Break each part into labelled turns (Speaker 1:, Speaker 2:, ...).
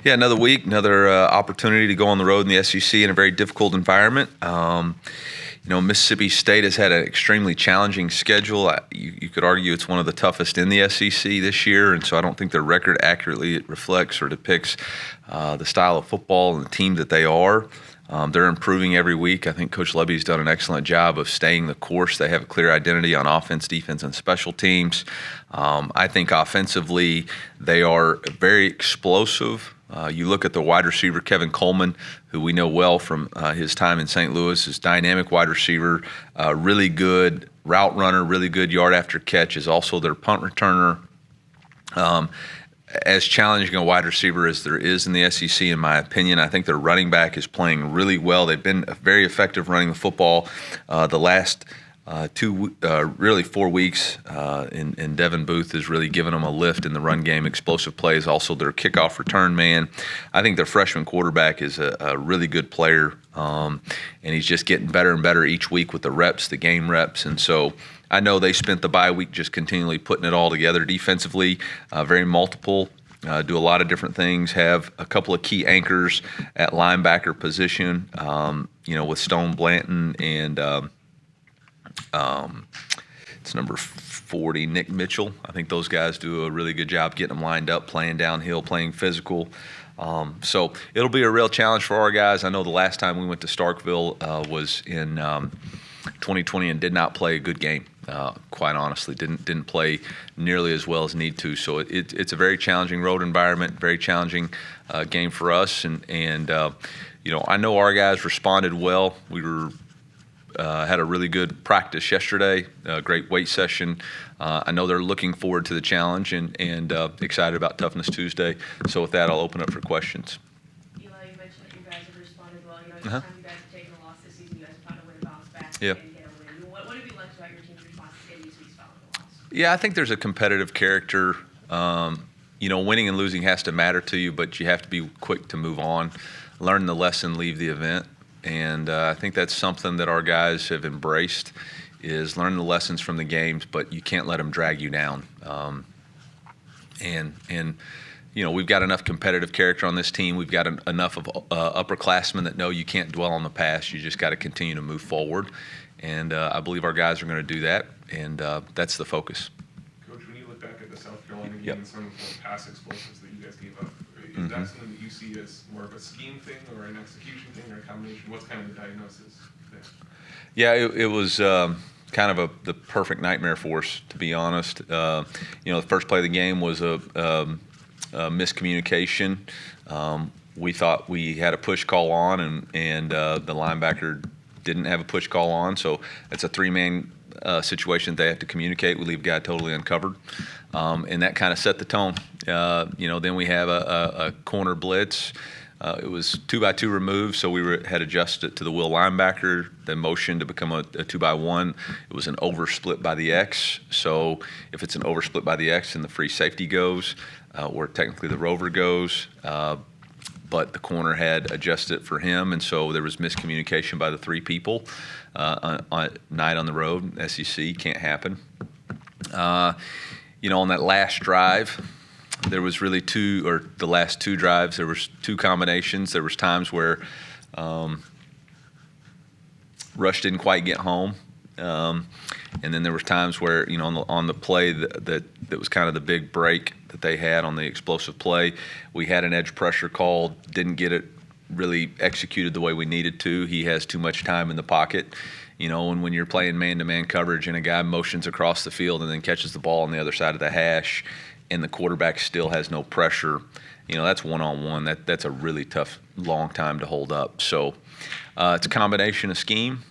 Speaker 1: Yeah, another week, another opportunity to go on the road in the SEC in a very difficult environment. Mississippi State has had an extremely challenging schedule. You could argue it's one of the toughest in the SEC this year, and so I don't think their record accurately reflects or depicts the style of football and the team that they are. They're improving every week. I think Coach Lebby's done an excellent job of staying the course. They have a clear identity on offense, defense, and special teams. I think offensively they are very explosive. You look at the wide receiver, Kevin Coleman, who we know well from his time in St. Louis, is dynamic wide receiver, really good route runner, really good yard after catch, is also their punt returner. As challenging a wide receiver as there is in the SEC, in my opinion, I think their running back is playing really well. They've been very effective running the football the last really 4 weeks, and Devin Booth has really given them a lift in the run game. Explosive plays, also their kickoff return man. I think their freshman quarterback is a really good player, and he's just getting better and better each week with the reps, the game reps, and so I know they spent the bye week just continually putting it all together defensively, very multiple. Do a lot of different things, have a couple of key anchors at linebacker position, with Stone Blanton and it's number 40, Nick Mitchell. I think those guys do a really good job getting them lined up, playing downhill, playing physical. So it'll be a real challenge for our guys. I know the last time we went to Starkville was in 2020 and did not play a good game. Quite honestly, didn't play nearly as well as need to. So it's a very challenging road environment, very challenging game for us. And I know our guys responded well. We had a really good practice yesterday, a great weight session. I know they're looking forward to the challenge and excited about Toughness Tuesday. So with that, I'll open up for questions.
Speaker 2: Eli, you mentioned that you guys have responded well. Each time you guys have taken a loss this season, you guys have found a way to bounce back and get a win. What have you liked about your team's response in these weeks following the loss?
Speaker 1: Yeah, I think there's a competitive character. Winning and losing has to matter to you, but you have to be quick to move on, learn the lesson, leave the event. And I think that's something that our guys have embraced, is learn the lessons from the games, but you can't let them drag you down. We've got enough competitive character on this team. We've got enough of upperclassmen that know you can't dwell on the past. You just got to continue to move forward. And I believe our guys are going to do that, and that's the focus.
Speaker 3: Coach, when you look back at the South Carolina game and some of the pass explosives that you guys gave up, is that something that you see as more of a scheme thing or an execution thing or a combination? What's kind of the diagnosis there?
Speaker 1: Yeah, it was kind of the perfect nightmare for us, to be honest. The first play of the game was a miscommunication. We thought we had a push call on, and the linebacker didn't have a push call on. So it's a three-man situation they have to communicate. We leave a guy totally uncovered. And that kind of set the tone. Then we have a corner blitz. It was 2-by-2 removed, so we had adjusted to the will linebacker, then motion to become a 2-by-1. It was an oversplit by the X. So if it's an oversplit by the X, then the free safety goes, or technically the rover goes. But the corner had adjusted for him, and so there was miscommunication by the three people. Night on the road, SEC, can't happen. On that last drive, there was really the last two drives, there was two combinations. There was times where Rush didn't quite get home. And then there was times where, on the play that was kind of the big break that they had on the explosive play, we had an edge pressure call, didn't get it really executed the way we needed to. He has too much time in the pocket. And when you're playing man-to-man coverage and a guy motions across the field and then catches the ball on the other side of the hash and the quarterback still has no pressure, that's one-on-one. That's a really tough, long time to hold up. So it's a combination of scheme.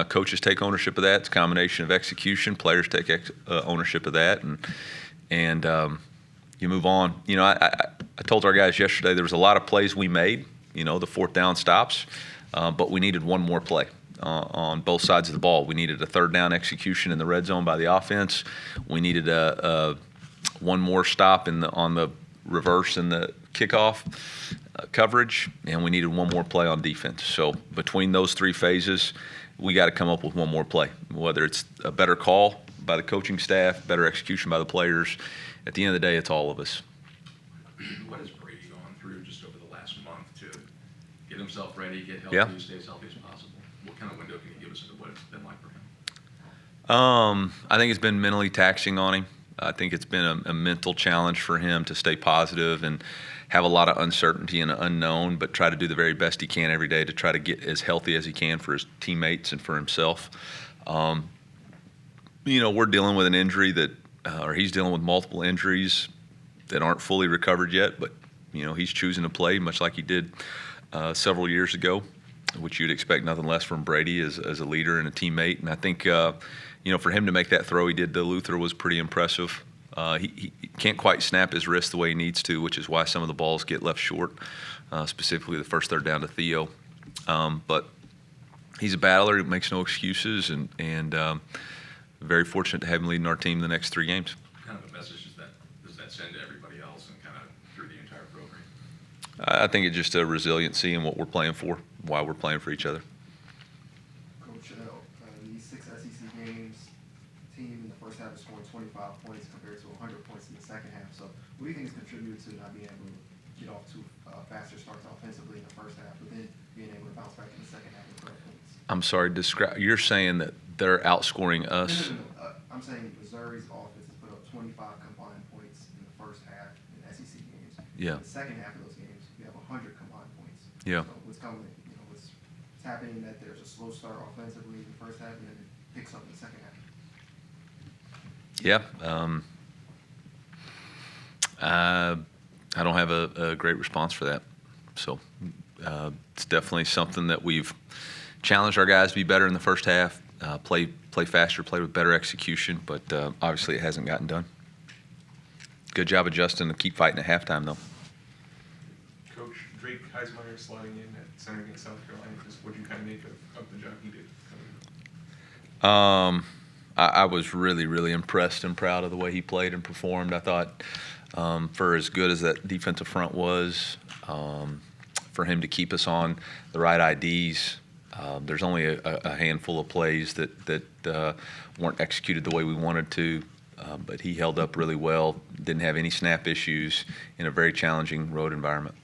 Speaker 1: Coaches take ownership of that. It's a combination of execution. Players take ownership of that, and you move on. I told our guys yesterday there was a lot of plays we made, the fourth down stops, but we needed one more play. On both sides of the ball. We needed a third down execution in the red zone by the offense. We needed one more stop on the reverse and the kickoff coverage, and we needed one more play on defense. So between those three phases, we got to come up with one more play, whether it's a better call by the coaching staff, better execution by the players. At the end of the day, it's all of us.
Speaker 4: What has Brady gone through just over the last month to get himself ready, get healthy,
Speaker 1: Yeah.
Speaker 4: stay as healthy as possible? What kind of window can you give us into what it's been like for him?
Speaker 1: I think it's been mentally taxing on him. I think it's been a mental challenge for him to stay positive and have a lot of uncertainty and unknown, but try to do the very best he can every day to try to get as healthy as he can for his teammates and for himself. We're dealing with an injury that, or he's dealing with multiple injuries that aren't fully recovered yet, but, he's choosing to play much like he did several years ago, which you'd expect nothing less from Brady as a leader and a teammate. And I think, for him to make that throw he did to Luther was pretty impressive. He can't quite snap his wrist the way he needs to, which is why some of the balls get left short, specifically the first third down to Theo. But he's a battler. He makes no excuses, and very fortunate to have him leading our team the next 3 games.
Speaker 4: What kind of a message does that send to everybody else and kind of through the entire program?
Speaker 1: I think it's just a resiliency in what we're playing for, why we're playing for each other.
Speaker 5: Coach, these 6 SEC games, team in the first half is scoring 25 points compared to 100 points in the second half. So what do you think has contributed to not being able to get off to faster starts offensively in the first half, but then being able to bounce back in the second half and put up points?
Speaker 1: I'm sorry, you're saying that they're outscoring us?
Speaker 5: No. I'm saying Missouri's offense has put up 25 combined points in the first half in SEC games.
Speaker 1: Yeah.
Speaker 5: In the second half of those games, you have 100 combined points.
Speaker 1: Yeah.
Speaker 5: So what's coming, what's happening that there's a slow start offensively in the first half and then it picks up in the second half.
Speaker 1: Yeah. I don't have a great response for that. So it's definitely something that we've challenged our guys to be better in the first half, play faster, play with better execution, but obviously it hasn't gotten done. Good job adjusting to keep fighting at halftime, though.
Speaker 3: Coach, Drake Heismeyer slotting in at center against South Carolina, just what you kind of make of the job he did?
Speaker 1: I was really, really impressed and proud of the way he played and performed. I thought for as good as that defensive front was, for him to keep us on the right IDs, there's only a handful of plays that weren't executed the way we wanted to, but he held up really well, didn't have any snap issues in a very challenging road environment.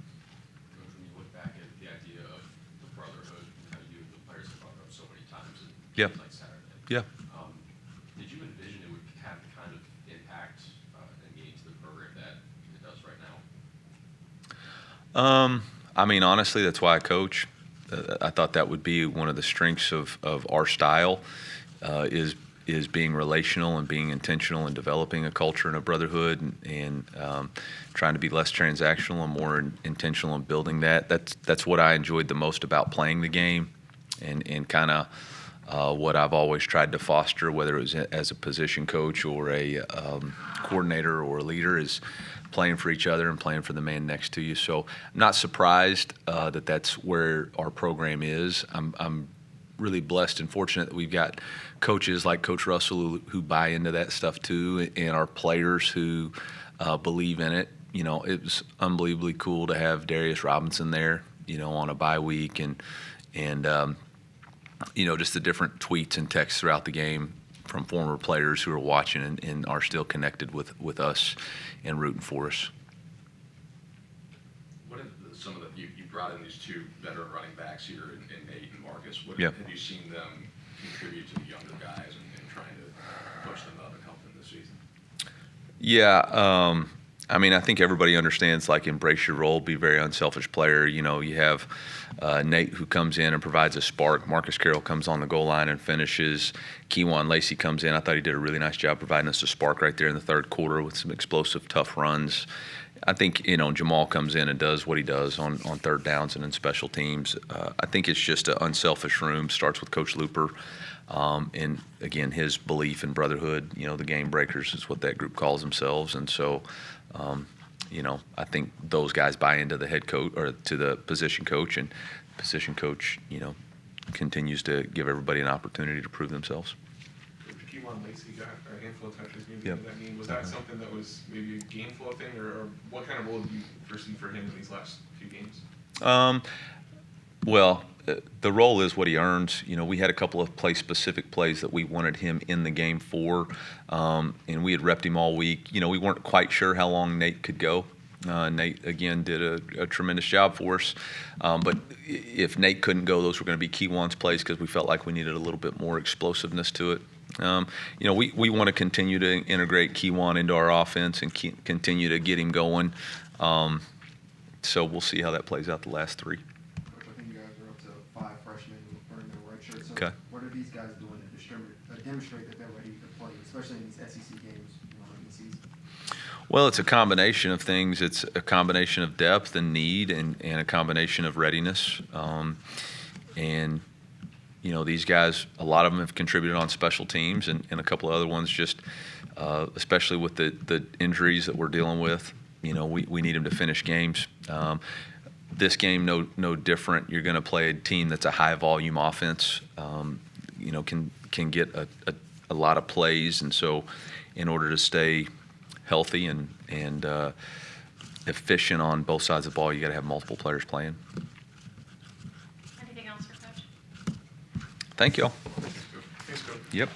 Speaker 4: When you look back at the idea of the brotherhood, how you and the players have brought it up so many times in
Speaker 1: Yeah.
Speaker 4: games like Saturday.
Speaker 1: Yeah.
Speaker 4: Did you envision it would have the kind of impact and meaning to the program that it does right now?
Speaker 1: Honestly, that's why I coach. I thought that would be one of the strengths of our style, is being relational and being intentional and developing a culture and a brotherhood and trying to be less transactional and more intentional in building that. That's what I enjoyed the most about playing the game, and kind of what I've always tried to foster, whether it was as a position coach or a coordinator or a leader, is playing for each other and playing for the man next to you. So I'm not surprised that that's where our program is. I'm really blessed and fortunate that we've got coaches like Coach Russell who buy into that stuff too, and our players who believe in it. It was unbelievably cool to have Darius Robinson there, on a bye week, and just the different tweets and texts throughout the game from former players who are watching and are still connected with us and rooting for us.
Speaker 4: What have some of the you brought in these 2 veteran running backs here in Nate and Marcus? What
Speaker 1: Yeah.
Speaker 4: have you seen them contribute to the younger guys and trying to push them up and help them this season?
Speaker 1: Yeah, I think everybody understands, embrace your role, be a very unselfish player. You have Nate who comes in and provides a spark. Marcus Carroll comes on the goal line and finishes. Kejuan Lacey comes in. I thought he did a really nice job providing us a spark right there in the third quarter with some explosive, tough runs. I think, Jamal comes in and does what he does on third downs and in special teams. I think it's just an unselfish room. Starts with Coach Looper. And again, his belief in brotherhood, the game breakers is what that group calls themselves. And so, I think those guys buy into the head coach or to the position coach, and position coach, continues to give everybody an opportunity to prove themselves.
Speaker 3: Kejuan Lacey got a handful of touches. Maybe
Speaker 1: Yep.
Speaker 3: was that something that was maybe a gameful thing, or what kind of role do you foresee for him in these last few games?
Speaker 1: Well, the role is what he earns. We had a couple of specific plays that we wanted him in the game for, and we had repped him all week. We weren't quite sure how long Nate could go. Nate, again, did a tremendous job for us. But if Nate couldn't go, those were going to be Keywan's plays because we felt like we needed a little bit more explosiveness to it. We want to continue to integrate Keywan into our offense and continue to get him going. So we'll see how that plays out the last three.
Speaker 5: Coach, I think you guys are up to 5 freshmen who earned their red shirt. So
Speaker 1: Okay.
Speaker 5: what are these guys doing to demonstrate that they're ready to play, especially in these SEC games late in the season?
Speaker 1: Well, it's a combination of things. It's a combination of depth and need and a combination of readiness. These guys, a lot of them have contributed on special teams and a couple of other ones just, especially with the injuries that we're dealing with, we need them to finish games. This game, no different. You're going to play a team that's a high-volume offense, can get a lot of plays. And so in order to stay healthy and efficient on both sides of the ball, you got to have multiple players playing.
Speaker 2: Anything else for Coach?
Speaker 1: Thank you all.
Speaker 3: Thanks, Coach.
Speaker 1: Yep.